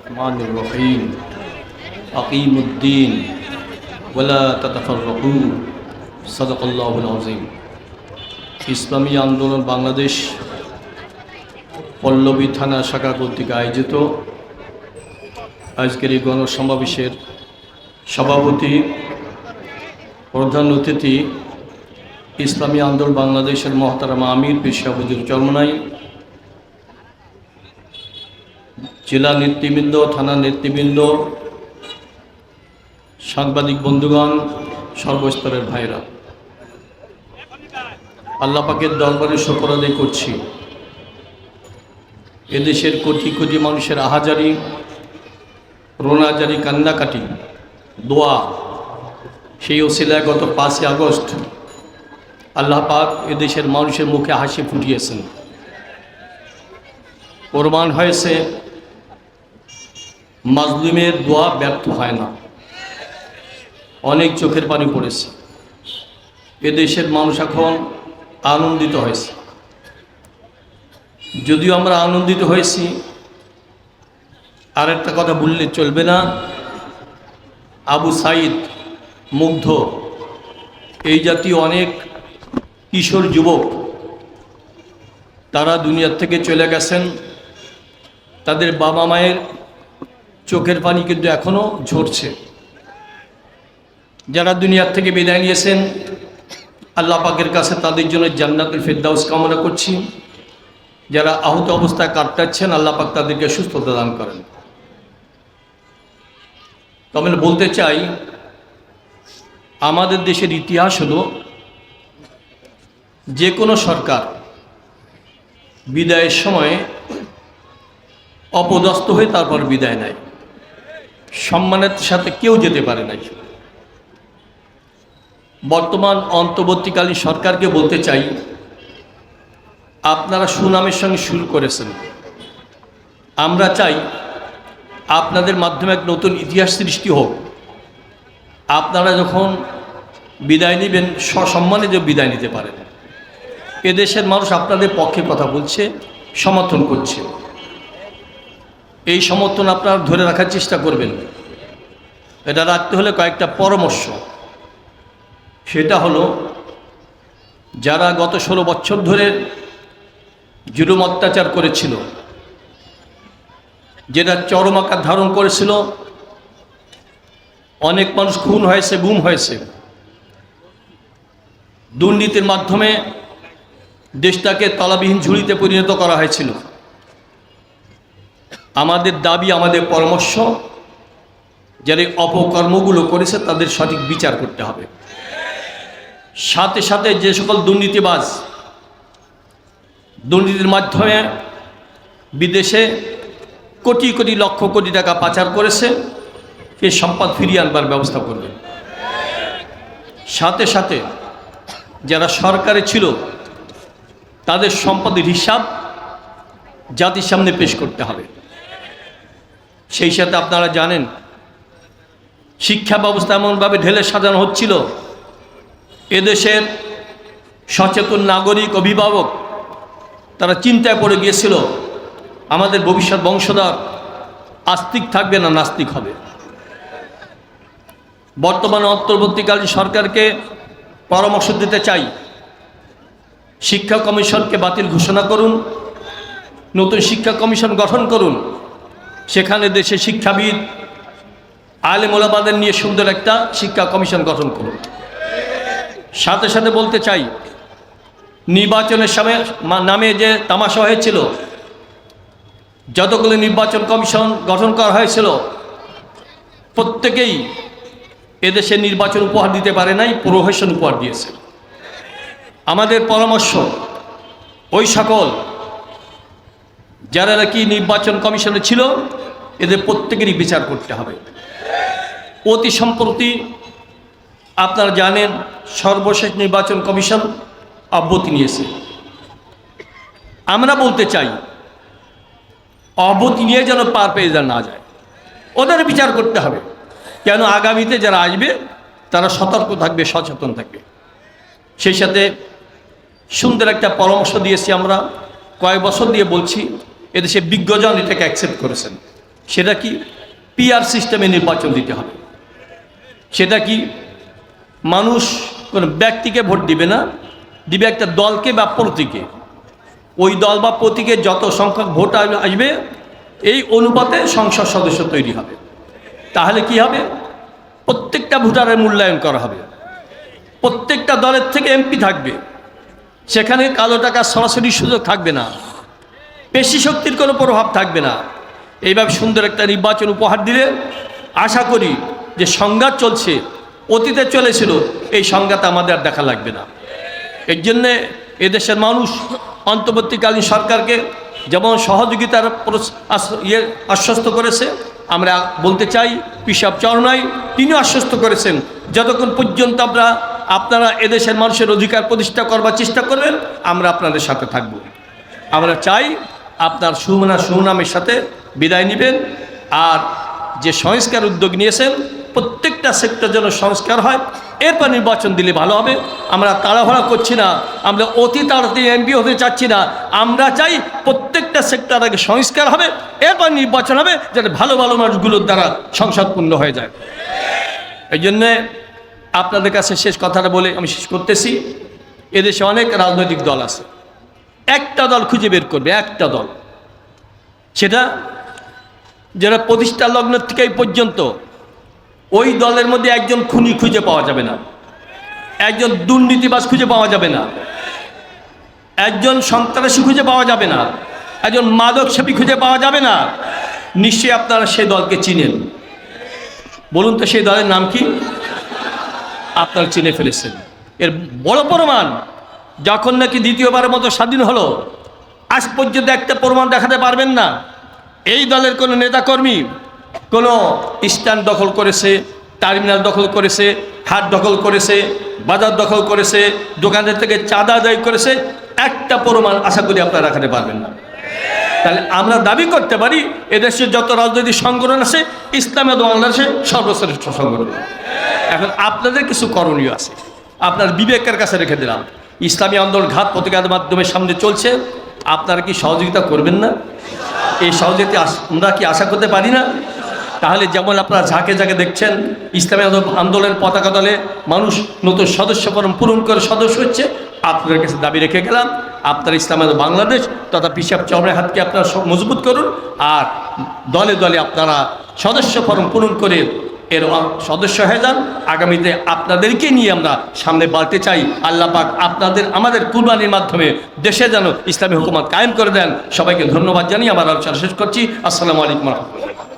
الرحمن الرحيم أقيموا الدين ولا تتفرقوا صدق الله العظيم ইসলামী আন্দোলন বাংলাদেশ পল্লবী থানা শাখা কর্তৃক আয়োজিত আজকের এই গণসমাবেশের সভাপতি প্রধান অতিথি ইসলামী আন্দোলন বাংলাদেশের মহতারাম আমির পীর সাহেব হুজুর চরমনাই, জেলা নেতৃবৃন্দ, থানা নেতৃবৃন্দ, সাংবাদিক বন্ধুগণ, সর্বস্তরের ভাইরা, আল্লাহ পাকের দরবারে শুকর আদায় করছি। এদেশের কোটি কোটি মানুষের আহাজারি, রোনাজারি, কান্নাকাটি, দোয়া, সেই ওসিলায় গত 5 আগস্ট আল্লাহ পাক এদেশের মানুষের মুখে হাসি ফুটিয়েছেন। প্রমাণ হয়েছে মাজলুমের দোয়া ব্যর্থ হয় না। অনেক চোখের পানি পড়েছে। এদেশের মানুষ এখন আনন্দিত হয়েছে। যদিও আমরা আনন্দিত হয়েছি, আর একটা কথা বললে চলবে না, আবু সাইদ, মুগ্ধ, এই জাতীয় অনেক কিশোর যুবক তারা দুনিয়ার থেকে চলে গেছেন। তাদের বাবা মায়ের চোখের পানি কিন্তু এখনও ঝরছে। যারা দুনিয়ার থেকে বিদায় নিয়েছেন, আল্লাহ পাকের কাছে তাদের জন্য জান্নাতুল ফেরদাউস কামনা করছি। যারা আহত অবস্থায় কাটাচ্ছেন, আল্লাহ পাক তাদেরকে সুস্থতা দান করেন। তবে বলতে চাই, আমাদের দেশের ইতিহাস হলো যে কোনো সরকার বিদায়ের সময় অপদস্থ হয়ে তারপর বিদায় নেয়। সম্মানের সাথে কেউ যেতে পারে নাই। বর্তমান অন্তর্বর্তীকালীন সরকারকে বলতে চাই, আপনারা সুনামের সঙ্গে শুরু করেছেন। আমরা চাই আপনাদের মাধ্যমে এক নতুন ইতিহাস সৃষ্টি হোক। আপনারা যখন বিদায় নেবেন, সসম্মানে যে বিদায় নিতে পারেন। এদেশের মানুষ আপনাদের পক্ষে কথা বলছে, সমর্থন করছে। এই সমর্থন আপনারা ধরে রাখার চেষ্টা করবেন। এটা রাখতে হলে কয়েকটা পরামর্শ। সেটা হলো, যারা গত 16 বছর ধরে জুলুম অত্যাচার করেছিল, যেটা চরম আকার ধারণ করেছিল, অনেক মানুষ খুন হয়েছে, গুম হয়েছে, দুর্নীতির মাধ্যমে দেশটাকে তলাবিহীন ঝুড়িতে পরিণত করা হয়েছিল। আমাদের দাবি, আমাদের পরামর্শ, যারা অপকর্মগুলো করেছে তাদের সঠিক বিচার করতে হবে। সাথে সাথে যে সকল দুর্নীতিবাজ দুর্নীতির মাধ্যমে বিদেশে কোটি কোটি লক্ষ কোটি টাকা পাচার করেছে, সেই সম্পদ ফিরিয়ে আনবার ব্যবস্থা করবে। সাথে সাথে যারা সরকারে ছিল তাদের সম্পদের হিসাব জাতির সামনে পেশ করতে হবে। সেই সাথে আপনারা জানেন, শিক্ষা ব্যবস্থা এমনভাবে ঢেলে সাজানো হচ্ছিল, এদেশের সচেতন নাগরিক, অভিভাবক তারা চিন্তায় পড়ে গিয়েছিল আমাদের ভবিষ্যৎ বংশধর আস্তিক থাকবে না নাস্তিক হবে। বর্তমানে অন্তর্বর্তীকালীন সরকারকে পরামর্শ দিতে চাই, শিক্ষা কমিশনকে বাতিল ঘোষণা করুন, নতুন শিক্ষা কমিশন গঠন করুন। সেখানে দেশে শিক্ষাবিদ, আলেম ওলামাদের নিয়ে সুন্দর একটা শিক্ষা কমিশন গঠন করুন। সাথে সাথে বলতে চাই, নির্বাচনের সময় নামে যে তামাশা হয়েছিল, যতগুলো নির্বাচন কমিশন গঠন করা হয়েছিল, প্রত্যেকেই এদেশে নির্বাচন উপহার দিতে পারে নাই, প্রহসন উপহার দিয়েছে। আমাদের পরামর্শ, ওই সকল যারা নাকি নির্বাচন কমিশনে ছিল, এদের প্রত্যেকেরই বিচার করতে হবে। অতি সম্প্রতি আপনারা জানেন, সর্বশেষ নির্বাচন কমিশন অব্যাহতি নিয়েছে। আমরা বলতে চাই, অব্যাহতি নিয়ে যেন পার পেয়ে না যায়, ওদের বিচার করতে হবে। কেন আগামীতে যারা আসবে তারা সতর্ক থাকবে, সচেতন থাকবে। সেই সাথে সুন্দর একটা পরামর্শ দিয়েছি আমরা, কয়েক বছর দিয়ে বলছি, এদেশে বিজ্ঞজন এটাকে অ্যাকসেপ্ট করেছেন। সেটা কি? পিআর সিস্টেমে নির্বাচন দিতে হবে। সেটা কি? মানুষ কোনো ব্যক্তিকে ভোট দিবে না, দিবে একটা দলকে বা প্রতীকে। ওই দল বা প্রতীকে যত সংখ্যক ভোট আসবে এই অনুপাতে সংসদ সদস্য তৈরি হবে। তাহলে কি হবে? প্রত্যেকটা ভোটারের মূল্যায়ন করা হবে, প্রত্যেকটা দলের থেকে এমপি থাকবে, সেখানে কালো টাকা সরাসরি সুযোগ থাকবে না, পেশি শক্তির কোনো প্রভাব থাকবে না। এইভাবে সুন্দর একটা নির্বাচন উপহার দিলে আশা করি যে সংঘাত চলছে, অতীতে চলেছিল, এই সংঘাত আমাদের আর দেখা লাগবে না। এর জন্যে এদেশের মানুষ অন্তর্বর্তীকালীন সরকারকে যেমন সহযোগিতার আশ্বস্ত করেছে, আমরা বলতে চাই পিসাব চরণাই তিনিও আশ্বস্ত করেছেন যতক্ষণ পর্যন্ত আপনারা এদেশের মানুষের অধিকার প্রতিষ্ঠা করবার চেষ্টা করবেন আমরা আপনাদের সাথে থাকব। আমরা চাই আপনার সুনামের সাথে বিদায় নেবেন। আর যে সংস্কার উদ্যোগ নিয়েছেন প্রত্যেকটা সেক্টর যেন সংস্কার হয়, এরপর নির্বাচন দিলে ভালো হবে। আমরা তাড়াহুড়া করছি না, আমরা অতি তাড়াতাড়ি এমপি হতে চাচ্ছি না। আমরা চাই প্রত্যেকটা সেক্টর আগে সংস্কার হবে, এরপর নির্বাচন হবে, যাতে ভালো ভালো মানুষগুলোর দ্বারা সংসদপূর্ণ হয়ে যায়। এই জন্যে আপনাদের কাছে শেষ কথাটা বলে আমি শেষ করতেছি। এদেশে অনেক রাজনৈতিক দল আছে, একটা দল খুঁজে বের করবে, একটা দল, সেটা যারা প্রতিষ্ঠা লগ্ন থেকে এই পর্যন্ত ওই দলের মধ্যে একজন খুনি খুঁজে পাওয়া যাবে না, একজন দুর্নীতিবাজ খুঁজে পাওয়া যাবে না, একজন সন্ত্রাসী খুঁজে পাওয়া যাবে না, একজন মাদক সেবী খুঁজে পাওয়া যাবে না। নিশ্চয়ই আপনারা সেই দলকে চিনেন। বলুন তো সেই দলের নাম কি? আপনারা চিনে ফেলেছেন। এর বড় প্রমাণ, যখন নাকি দ্বিতীয়বারের মতো স্বাধীন হলো, আজ পর্যন্ত একটা প্রমাণ দেখাতে পারবেন না এই দলের কোনো নেতাকর্মী কোনো স্ট্যান্ড দখল করেছে, টার্মিনাল দখল করেছে, হাট দখল করেছে, বাজার দখল করেছে, দোকানের থেকে চাঁদা আদায় করেছে। একটা প্রমাণ আশা করি আপনারা রাখাতে পারবেন না। তাহলে আমরা দাবি করতে পারি এদেশে যত রাজনৈতিক সংগঠন আছে ইসলামী বাংলাদেশে সর্বশ্রেষ্ঠ সংগঠন। এখন আপনাদের কিছু করণীয় আছে, আপনার বিবেকের কাছে রেখে দিলাম। ইসলামী আন্দোলন ঘাত প্রতিঘাতের মাধ্যমে সামনে চলছে, আপনারা কি সহযোগিতা করবেন না? এই সহযোগিতা আমরা কি আশা করতে পারি না? তাহলে যেমন আপনারা ঝাঁকে ঝাঁকে দেখছেন ইসলামী আন্দোলনের পতাকা দলে মানুষ নতুন সদস্য ফরম পূরণ করে সদস্য হচ্ছে, আপনাদের কাছে দাবি রেখে গেলাম আপনারা ইসলামী বাংলাদেশ তথা পিসাব চরণের হাতকে আপনারা মজবুত করুন। আর দলে দলে আপনারা সদস্য ফরম পূরণ করে এর সদস্য হয়ে যান। আগামীতে আপনাদেরকে নিয়ে আমরা সামনে বাড়তে চাই। আল্লাহ পাক আমাদের কুরবানির মাধ্যমে দেশে যেন ইসলামী হুকুমত কায়েম করে দেন। সবাইকে ধন্যবাদ জানিয়ে আমার আলোচনা শেষ করছি। আসসালামু আলাইকুম ওয়া রাহমাতুল্লাহ।